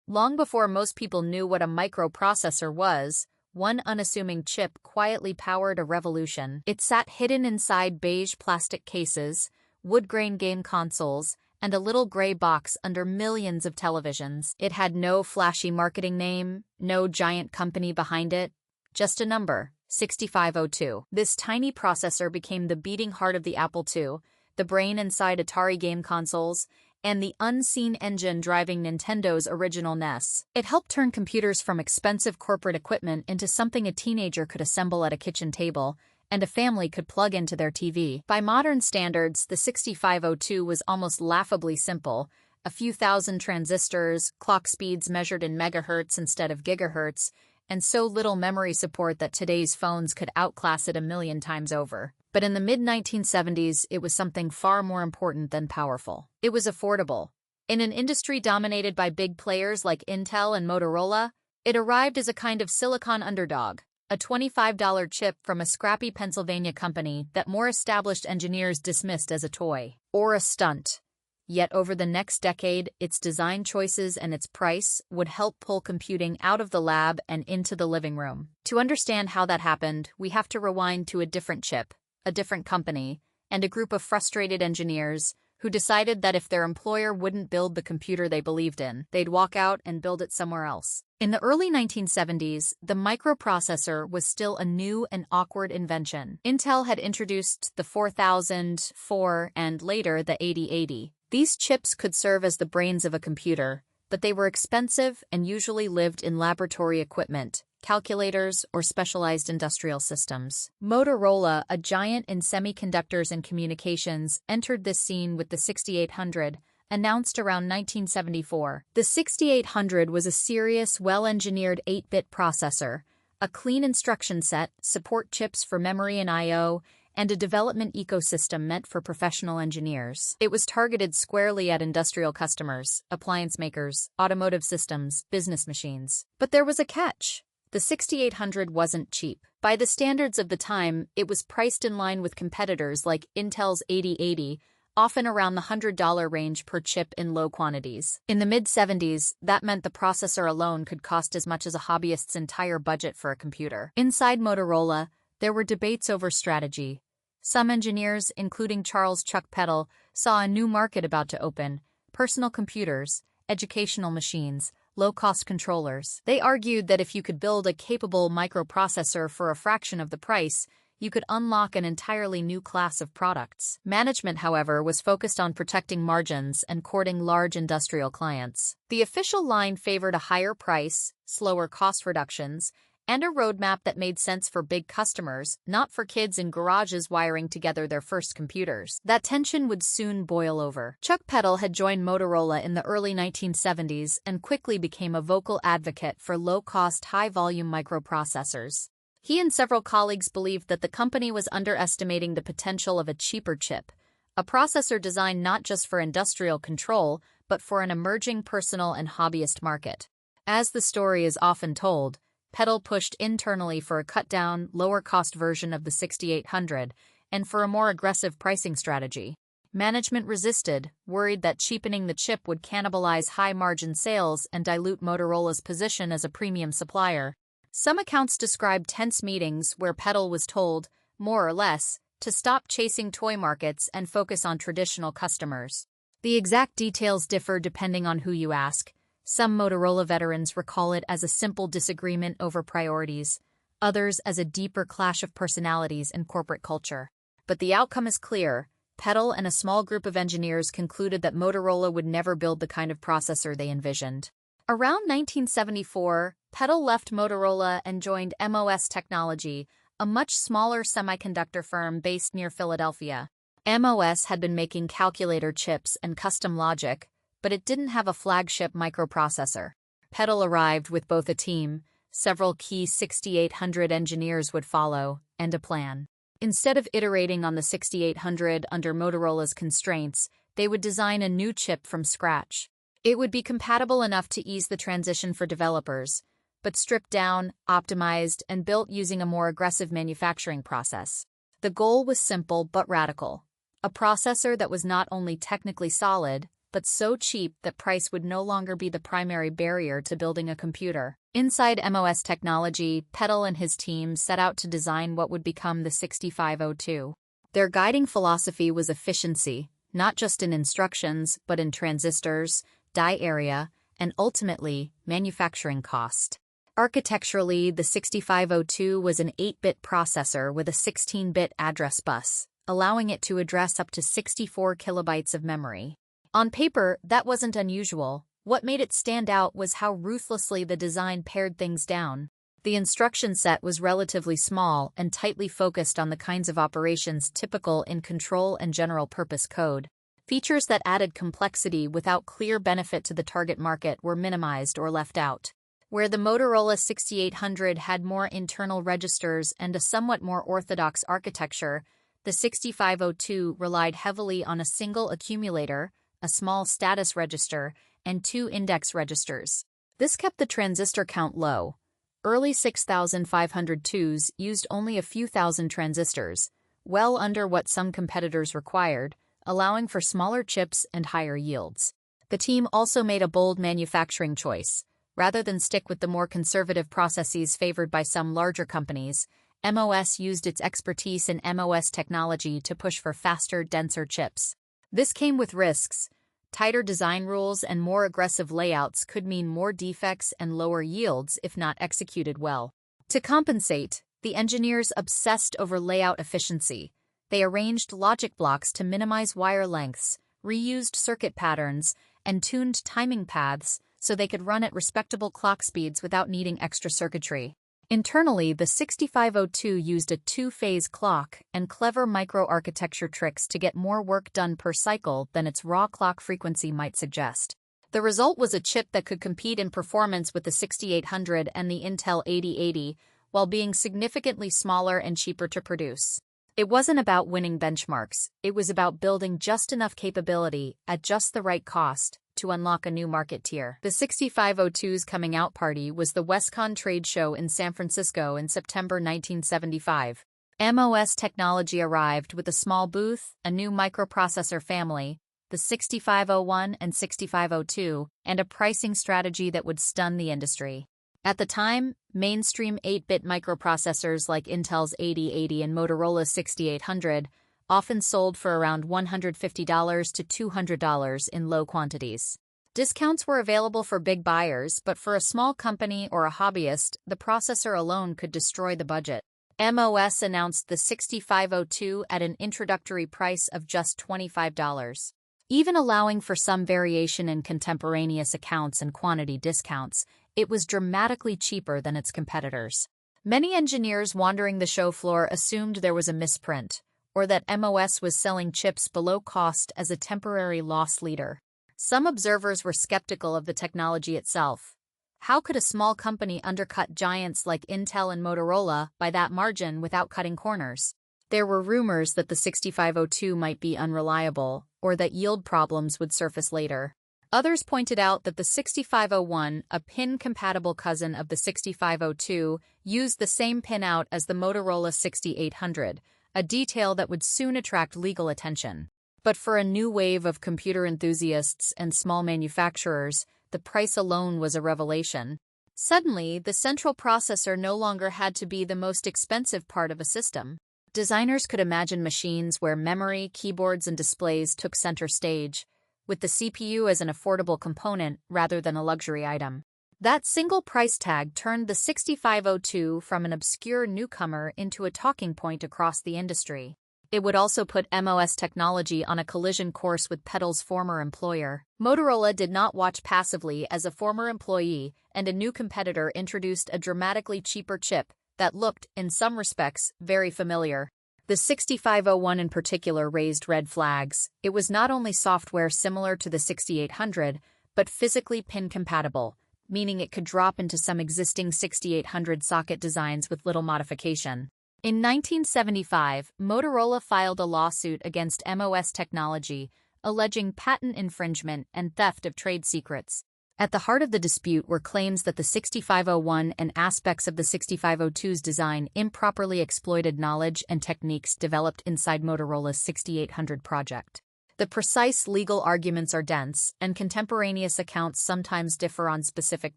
Long before most people knew what a microprocessor was, one unassuming chip quietly powered a revolution. It sat hidden inside beige plastic cases, wood-grain game consoles, and a little gray box under millions of televisions. It had no flashy marketing name, no giant company behind it, just a number, 6502. This tiny processor became the beating heart of the Apple II, the brain inside Atari game consoles, and the unseen engine driving Nintendo's original NES. It helped turn computers from expensive corporate equipment into something a teenager could assemble at a kitchen table, and a family could plug into their TV. By modern standards, the 6502 was almost laughably simple: a few thousand transistors, clock speeds measured in megahertz instead of gigahertz, and so little memory support that today's phones could outclass it a million times over. But in the mid-1970s, it was something far more important than powerful. It was affordable. In an industry dominated by big players like Intel and Motorola, it arrived as a kind of silicon underdog, a $25 chip from a scrappy Pennsylvania company that more established engineers dismissed as a toy or a stunt. Yet over the next decade, its design choices and its price would help pull computing out of the lab and into the living room. To understand how that happened, we have to rewind to a different chip, a different company, and a group of frustrated engineers who decided that if their employer wouldn't build the computer they believed in, they'd walk out and build it somewhere else. In the early 1970s, the microprocessor was still a new and awkward invention. Intel had introduced the 4004 and later the 8080. These chips could serve as the brains of a computer, but they were expensive and usually lived in laboratory equipment, calculators, or specialized industrial systems. Motorola, a giant in semiconductors and communications, entered this scene with the 6800, announced around 1974. The 6800 was a serious, well-engineered 8-bit processor, a clean instruction set, support chips for memory and I/O, and a development ecosystem meant for professional engineers. It was targeted squarely at industrial customers, appliance makers, automotive systems, business machines. But there was a catch. The 6800 wasn't cheap. By the standards of the time, it was priced in line with competitors like Intel's 8080, often around the $100 range per chip in low quantities. In the mid-70s, that meant the processor alone could cost as much as a hobbyist's entire budget for a computer. Inside Motorola, there were debates over strategy. Some engineers, including Charles Chuck Peddle, saw a new market about to open: personal computers, educational machines, low-cost controllers. They argued that if you could build a capable microprocessor for a fraction of the price, you could unlock an entirely new class of products. Management, however, was focused on protecting margins and courting large industrial clients. The official line favored a higher price, slower cost reductions, and a roadmap that made sense for big customers, not for kids in garages wiring together their first computers. That tension would soon boil over. Chuck Peddle had joined Motorola in the early 1970s and quickly became a vocal advocate for low-cost, high-volume microprocessors. He and several colleagues believed that the company was underestimating the potential of a cheaper chip, a processor designed not just for industrial control, but for an emerging personal and hobbyist market. As the story is often told, Peddle pushed internally for a cut-down, lower-cost version of the 6800 and for a more aggressive pricing strategy. Management resisted, worried that cheapening the chip would cannibalize high-margin sales and dilute Motorola's position as a premium supplier. Some accounts describe tense meetings where Peddle was told, more or less, to stop chasing toy markets and focus on traditional customers. The exact details differ depending on who you ask. Some Motorola veterans recall it as a simple disagreement over priorities, others as a deeper clash of personalities and corporate culture. But the outcome is clear. Peddle and a small group of engineers concluded that Motorola would never build the kind of processor they envisioned. Around 1974, Peddle left Motorola and joined MOS Technology, a much smaller semiconductor firm based near Philadelphia. MOS had been making calculator chips and custom logic, but it didn't have a flagship microprocessor. Peddle arrived with both a team, several key 6800 engineers would follow, and a plan. Instead of iterating on the 6800 under Motorola's constraints, they would design a new chip from scratch. It would be compatible enough to ease the transition for developers, but stripped down, optimized, and built using a more aggressive manufacturing process. The goal was simple but radical: a processor that was not only technically solid, but so cheap that price would no longer be the primary barrier to building a computer. Inside MOS Technology, Peddle and his team set out to design what would become the 6502. Their guiding philosophy was efficiency, not just in instructions, but in transistors, die area, and ultimately, manufacturing cost. Architecturally, the 6502 was an 8-bit processor with a 16-bit address bus, allowing it to address up to 64 kilobytes of memory. On paper, that wasn't unusual. What made it stand out was how ruthlessly the design pared things down. The instruction set was relatively small and tightly focused on the kinds of operations typical in control and general-purpose code. Features that added complexity without clear benefit to the target market were minimized or left out. Where the Motorola 6800 had more internal registers and a somewhat more orthodox architecture, the 6502 relied heavily on a single accumulator, a small status register, and 2 index registers. This kept the transistor count low. Early 6502s used only a few thousand transistors, well under what some competitors required, allowing for smaller chips and higher yields. The team also made a bold manufacturing choice. Rather than stick with the more conservative processes favored by some larger companies, MOS used its expertise in MOS technology to push for faster, denser chips. This came with risks. Tighter design rules and more aggressive layouts could mean more defects and lower yields if not executed well. To compensate, the engineers obsessed over layout efficiency. They arranged logic blocks to minimize wire lengths, reused circuit patterns, and tuned timing paths so they could run at respectable clock speeds without needing extra circuitry. Internally, the 6502 used a 2-phase clock and clever microarchitecture tricks to get more work done per cycle than its raw clock frequency might suggest. The result was a chip that could compete in performance with the 6800 and the Intel 8080, while being significantly smaller and cheaper to produce. It wasn't about winning benchmarks, it was about building just enough capability at just the right cost to unlock a new market tier. The 6502's coming out party was the WestCon trade show in San Francisco in September 1975. MOS Technology arrived with a small booth, a new microprocessor family, the 6501 and 6502, and a pricing strategy that would stun the industry. At the time, mainstream 8-bit microprocessors like Intel's 8080 and Motorola's 6800 often sold for around $150 to $200 in low quantities. Discounts were available for big buyers, but for a small company or a hobbyist, the processor alone could destroy the budget. MOS announced the 6502 at an introductory price of just $25. Even allowing for some variation in contemporaneous accounts and quantity discounts, it was dramatically cheaper than its competitors. Many engineers wandering the show floor assumed there was a misprint, or that MOS was selling chips below cost as a temporary loss leader. Some observers were skeptical of the technology itself. How could a small company undercut giants like Intel and Motorola by that margin without cutting corners? There were rumors that the 6502 might be unreliable, or that yield problems would surface later. Others pointed out that the 6501, a pin-compatible cousin of the 6502, used the same pinout as the Motorola 6800, a detail that would soon attract legal attention. But for a new wave of computer enthusiasts and small manufacturers, the price alone was a revelation. Suddenly, the central processor no longer had to be the most expensive part of a system. Designers could imagine machines where memory, keyboards, and displays took center stage, with the CPU as an affordable component rather than a luxury item. That single price tag turned the 6502 from an obscure newcomer into a talking point across the industry. It would also put MOS Technology on a collision course with Peddle's former employer. Motorola did not watch passively as a former employee and a new competitor introduced a dramatically cheaper chip that looked, in some respects, very familiar. The 6501 in particular raised red flags. It was not only software similar to the 6800, but physically pin-compatible, meaning it could drop into some existing 6800 socket designs with little modification. In 1975, Motorola filed a lawsuit against MOS Technology, alleging patent infringement and theft of trade secrets. At the heart of the dispute were claims that the 6501 and aspects of the 6502's design improperly exploited knowledge and techniques developed inside Motorola's 6800 project. The precise legal arguments are dense, and contemporaneous accounts sometimes differ on specific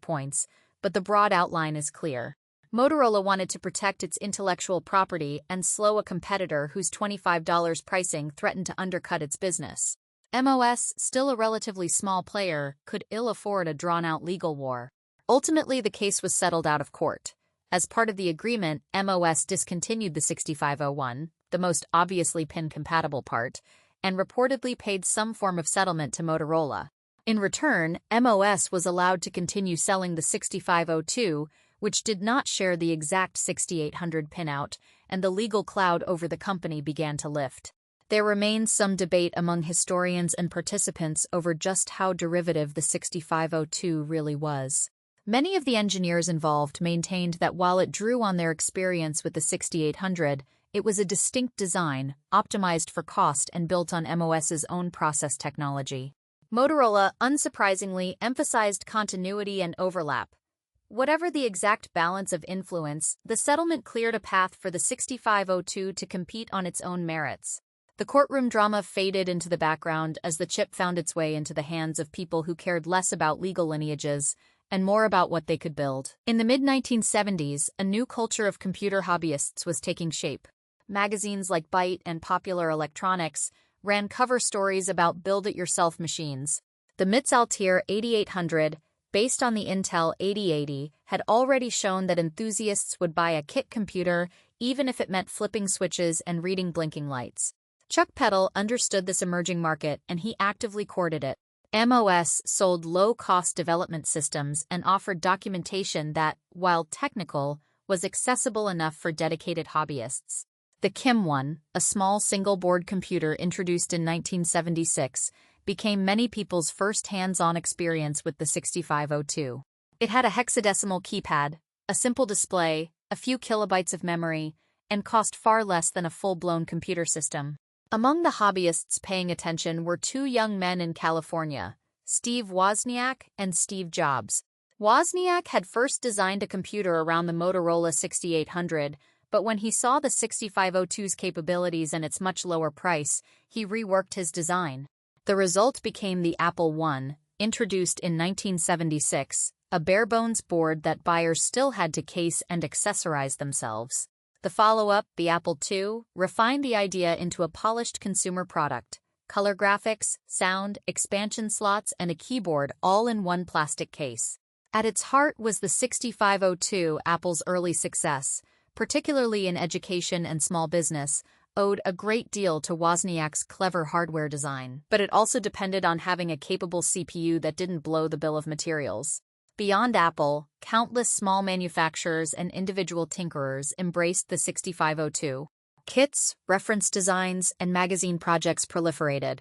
points, but the broad outline is clear. Motorola wanted to protect its intellectual property and slow a competitor whose $25 pricing threatened to undercut its business. MOS, still a relatively small player, could ill afford a drawn-out legal war. Ultimately, the case was settled out of court. As part of the agreement, MOS discontinued the 6501, the most obviously pin-compatible part, and reportedly paid some form of settlement to Motorola. In return, MOS was allowed to continue selling the 6502, which did not share the exact 6800 pinout, and the legal cloud over the company began to lift. There remains some debate among historians and participants over just how derivative the 6502 really was. Many of the engineers involved maintained that while it drew on their experience with the 6800, it was a distinct design, optimized for cost and built on MOS's own process technology. Motorola, unsurprisingly, emphasized continuity and overlap. Whatever the exact balance of influence, the settlement cleared a path for the 6502 to compete on its own merits. The courtroom drama faded into the background as the chip found its way into the hands of people who cared less about legal lineages and more about what they could build. In the mid-1970s, a new culture of computer hobbyists was taking shape. Magazines like Byte and Popular Electronics ran cover stories about build-it-yourself machines. The MIT's Altier 8800, based on the Intel 8080, had already shown that enthusiasts would buy a kit computer even if it meant flipping switches and reading blinking lights. Chuck Peddle understood this emerging market and he actively courted it. MOS sold low-cost development systems and offered documentation that, while technical, was accessible enough for dedicated hobbyists. The Kim-1, a small single-board computer introduced in 1976, became many people's first hands-on experience with the 6502. It had a hexadecimal keypad, a simple display, a few kilobytes of memory, and cost far less than a full-blown computer system. Among the hobbyists paying attention were two young men in California, Steve Wozniak and Steve Jobs. Wozniak had first designed a computer around the Motorola 6800, but when he saw the 6502's capabilities and its much lower price, he reworked his design. The result became the Apple I, introduced in 1976, a bare-bones board that buyers still had to case and accessorize themselves. The follow-up, the Apple II, refined the idea into a polished consumer product. Color graphics, sound, expansion slots, and a keyboard all in one plastic case. At its heart was the 6502, Apple's early success, particularly in education and small business, owed a great deal to Wozniak's clever hardware design. But it also depended on having a capable CPU that didn't blow the bill of materials. Beyond Apple, countless small manufacturers and individual tinkerers embraced the 6502. Kits, reference designs, and magazine projects proliferated.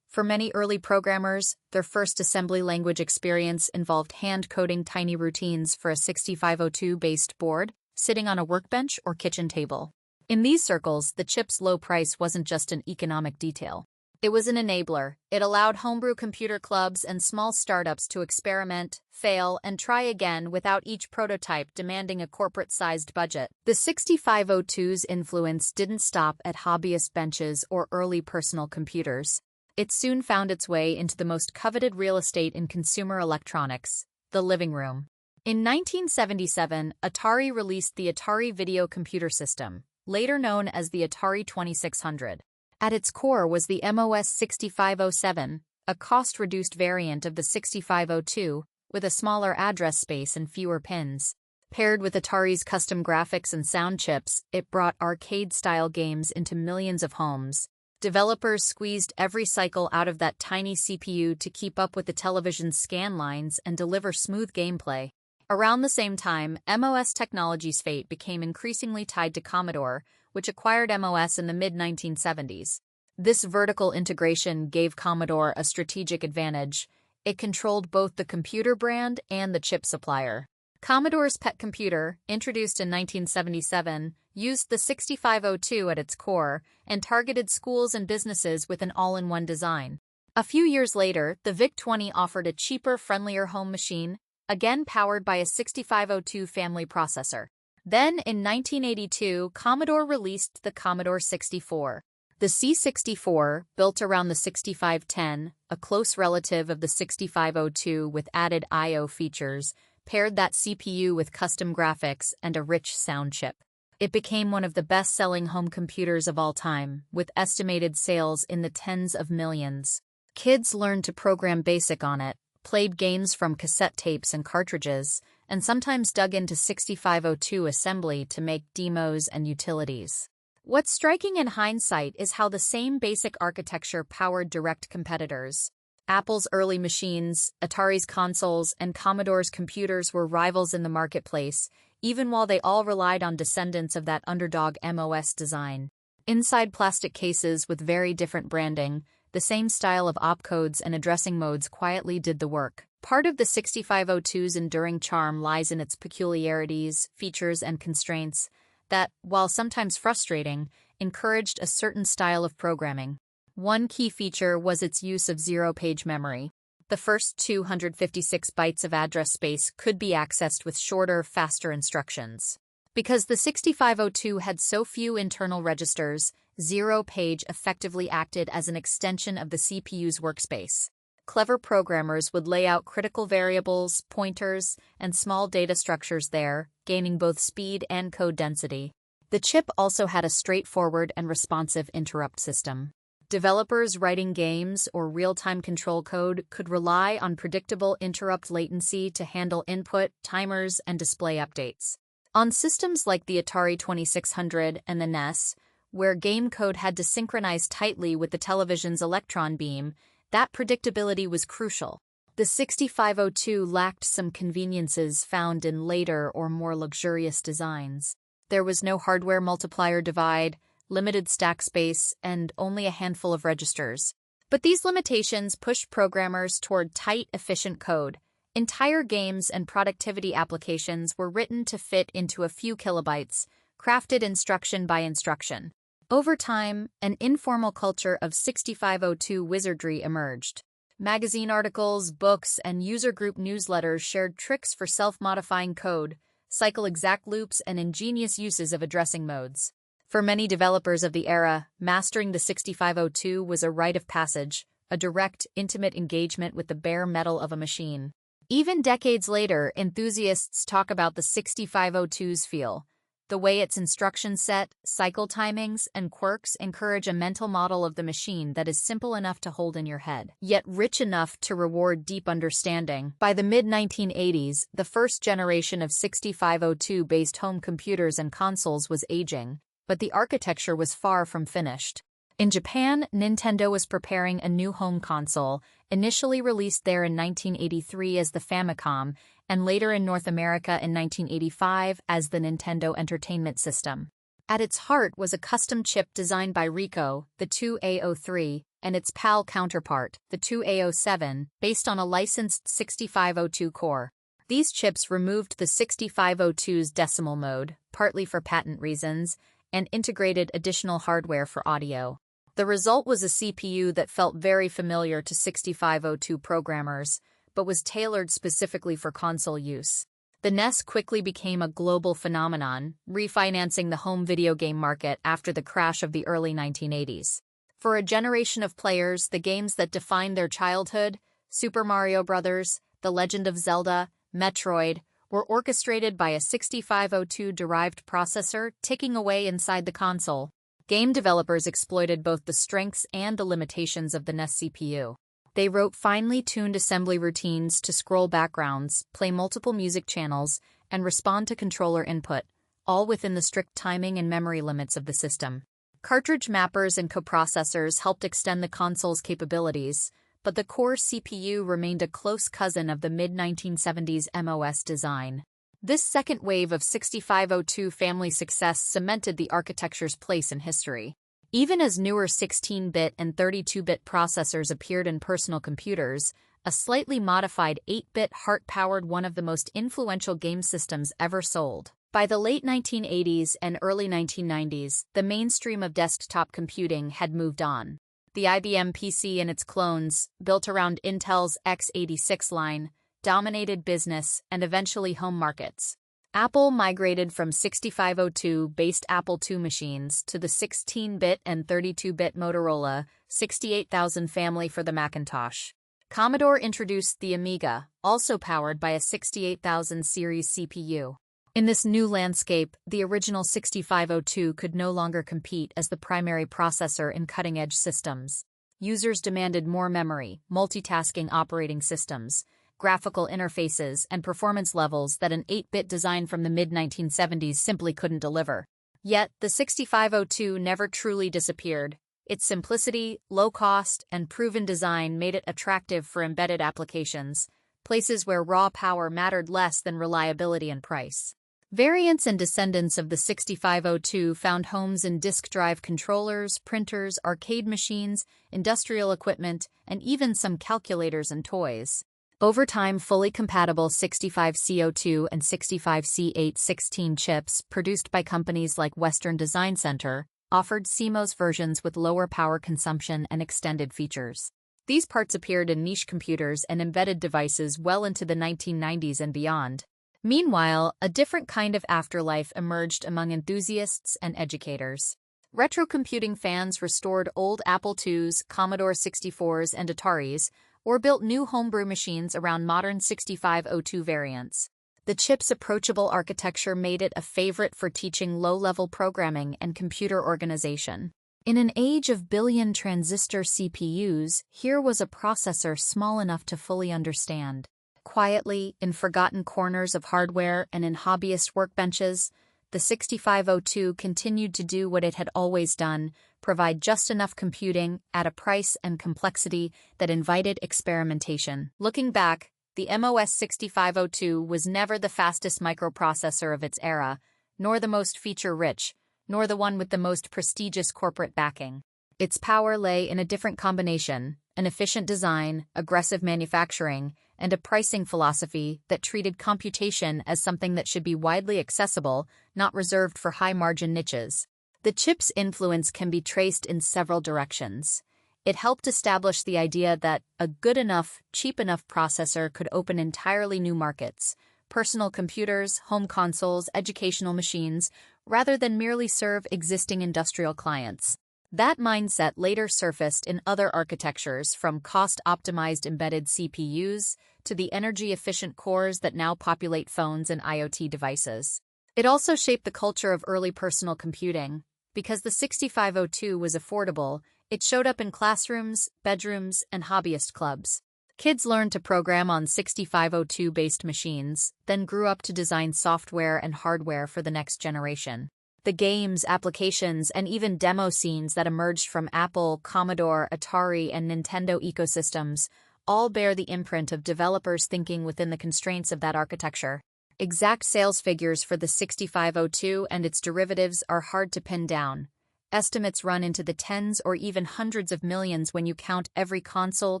For many early programmers, their first assembly language experience involved hand-coding tiny routines for a 6502-based board, sitting on a workbench or kitchen table. In these circles, the chip's low price wasn't just an economic detail. It was an enabler. It allowed homebrew computer clubs and small startups to experiment, fail, and try again without each prototype demanding a corporate-sized budget. The 6502's influence didn't stop at hobbyist benches or early personal computers. It soon found its way into the most coveted real estate in consumer electronics, the living room. In 1977, Atari released the Atari Video Computer System, later known as the Atari 2600. At its core was the MOS 6507, a cost-reduced variant of the 6502, with a smaller address space and fewer pins. Paired with Atari's custom graphics and sound chips, it brought arcade-style games into millions of homes. Developers squeezed every cycle out of that tiny CPU to keep up with the television's scan lines and deliver smooth gameplay. Around the same time, MOS Technologies' fate became increasingly tied to Commodore, which acquired MOS in the mid-1970s. This vertical integration gave Commodore a strategic advantage. It controlled both the computer brand and the chip supplier. Commodore's PET computer, introduced in 1977, used the 6502 at its core and targeted schools and businesses with an all-in-one design. A few years later, the VIC-20 offered a cheaper, friendlier home machine, again powered by a 6502 family processor. Then, in 1982, Commodore released the Commodore 64. The C64, built around the 6510, a close relative of the 6502 with added I/O features, paired that CPU with custom graphics and a rich sound chip. It became one of the best-selling home computers of all time, with estimated sales in the tens of millions. Kids learned to program BASIC on it, played games from cassette tapes and cartridges, and sometimes dug into 6502 assembly to make demos and utilities. What's striking in hindsight is how the same basic architecture powered direct competitors. Apple's early machines, Atari's consoles, and Commodore's computers were rivals in the marketplace, even while they all relied on descendants of that underdog MOS design. Inside plastic cases with very different branding, the same style of opcodes and addressing modes quietly did the work. Part of the 6502's enduring charm lies in its peculiarities, features, and constraints that, while sometimes frustrating, encouraged a certain style of programming. One key feature was its use of zero-page memory. The first 256 bytes of address space could be accessed with shorter, faster instructions. Because the 6502 had so few internal registers, zero-page effectively acted as an extension of the CPU's workspace. Clever programmers would lay out critical variables, pointers, and small data structures there, gaining both speed and code density. The chip also had a straightforward and responsive interrupt system. Developers writing games or real-time control code could rely on predictable interrupt latency to handle input, timers, and display updates. On systems like the Atari 2600 and the NES, where game code had to synchronize tightly with the television's electron beam, that predictability was crucial. The 6502 lacked some conveniences found in later or more luxurious designs. There was no hardware multiplier divide, limited stack space, and only a handful of registers. But these limitations pushed programmers toward tight, efficient code. Entire games and productivity applications were written to fit into a few kilobytes, crafted instruction by instruction. Over time, an informal culture of 6502 wizardry emerged. Magazine articles, books, and user group newsletters shared tricks for self-modifying code, cycle exact loops, and ingenious uses of addressing modes. For many developers of the era, mastering the 6502 was a rite of passage, a direct, intimate engagement with the bare metal of a machine. Even decades later, enthusiasts talk about the 6502's feel. The way its instruction set, cycle timings, and quirks encourage a mental model of the machine that is simple enough to hold in your head, yet rich enough to reward deep understanding. By the mid-1980s, the first generation of 6502-based home computers and consoles was aging, but the architecture was far from finished. In Japan, Nintendo was preparing a new home console, initially released there in 1983 as the Famicom, and later in North America in 1985 as the Nintendo Entertainment System. At its heart was a custom chip designed by Ricoh, the 2A03, and its PAL counterpart, the 2A07, based on a licensed 6502 core. These chips removed the 6502's decimal mode, partly for patent reasons, and integrated additional hardware for audio. The result was a CPU that felt very familiar to 6502 programmers, but was tailored specifically for console use. The NES quickly became a global phenomenon, refinancing the home video game market after the crash of the early 1980s. For a generation of players, the games that defined their childhood, Super Mario Bros., The Legend of Zelda, Metroid, were orchestrated by a 6502-derived processor ticking away inside the console. Game developers exploited both the strengths and the limitations of the NES CPU. They wrote finely tuned assembly routines to scroll backgrounds, play multiple music channels, and respond to controller input, all within the strict timing and memory limits of the system. Cartridge mappers and coprocessors helped extend the console's capabilities, but the core CPU remained a close cousin of the mid-1970s MOS design. This second wave of 6502 family success cemented the architecture's place in history. Even as newer 16-bit and 32-bit processors appeared in personal computers, a slightly modified 8-bit heart-powered one of the most influential game systems ever sold. By the late 1980s and early 1990s, the mainstream of desktop computing had moved on. The IBM PC and its clones, built around Intel's x86 line, dominated business and eventually home markets. Apple migrated from 6502-based Apple II machines to the 16-bit and 32-bit Motorola 68000 family for the Macintosh. Commodore introduced the Amiga, also powered by a 68000 series CPU. In this new landscape, the original 6502 could no longer compete as the primary processor in cutting-edge systems. Users demanded more memory, multitasking operating systems, graphical interfaces, and performance levels that an 8-bit design from the mid-1970s simply couldn't deliver. Yet, the 6502 never truly disappeared. Its simplicity, low cost, and proven design made it attractive for embedded applications, places where raw power mattered less than reliability and price. Variants and descendants of the 6502 found homes in disk drive controllers, printers, arcade machines, industrial equipment, and even some calculators and toys. Over time, fully compatible 65C02 and 65C816 chips, produced by companies like Western Design Center, offered CMOS versions with lower power consumption and extended features. These parts appeared in niche computers and embedded devices well into the 1990s and beyond. Meanwhile, a different kind of afterlife emerged among enthusiasts and educators. Retro computing fans restored old Apple IIs, Commodore 64s, and Ataris, or built new homebrew machines around modern 6502 variants. The chip's approachable architecture made it a favorite for teaching low-level programming and computer organization. In an age of billion-transistor CPUs, here was a processor small enough to fully understand. Quietly, in forgotten corners of hardware and in hobbyist workbenches, the 6502 continued to do what it had always done, provide just enough computing at a price and complexity that invited experimentation. Looking back, the MOS 6502 was never the fastest microprocessor of its era, nor the most feature-rich, nor the one with the most prestigious corporate backing. Its power lay in a different combination: an efficient design, aggressive manufacturing, and a pricing philosophy that treated computation as something that should be widely accessible, not reserved for high-margin niches. The chip's influence can be traced in several directions. It helped establish the idea that a good enough, cheap enough processor could open entirely new markets: personal computers, home consoles, educational machines, rather than merely serve existing industrial clients. That mindset later surfaced in other architectures, from cost-optimized embedded CPUs to the energy-efficient cores that now populate phones and IoT devices. It also shaped the culture of early personal computing. Because the 6502 was affordable, it showed up in classrooms, bedrooms, and hobbyist clubs. Kids learned to program on 6502-based machines, then grew up to design software and hardware for the next generation. The games, applications, and even demo scenes that emerged from Apple, Commodore, Atari, and Nintendo ecosystems all bear the imprint of developers thinking within the constraints of that architecture. Exact sales figures for the 6502 and its derivatives are hard to pin down. Estimates run into the tens or even hundreds of millions when you count every console,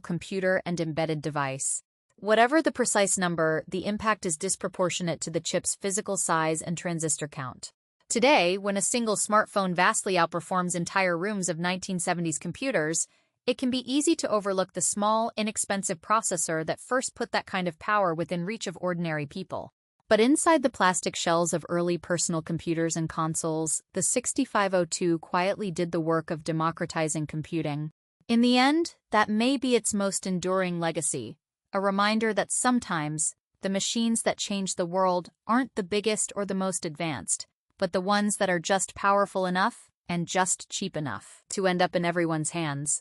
computer, and embedded device. Whatever the precise number, the impact is disproportionate to the chip's physical size and transistor count. Today, when a single smartphone vastly outperforms entire rooms of 1970s computers, it can be easy to overlook the small, inexpensive processor that first put that kind of power within reach of ordinary people. But inside the plastic shells of early personal computers and consoles, the 6502 quietly did the work of democratizing computing. In the end, that may be its most enduring legacy, a reminder that sometimes the machines that change the world aren't the biggest or the most advanced, but the ones that are just powerful enough and just cheap enough to end up in everyone's hands.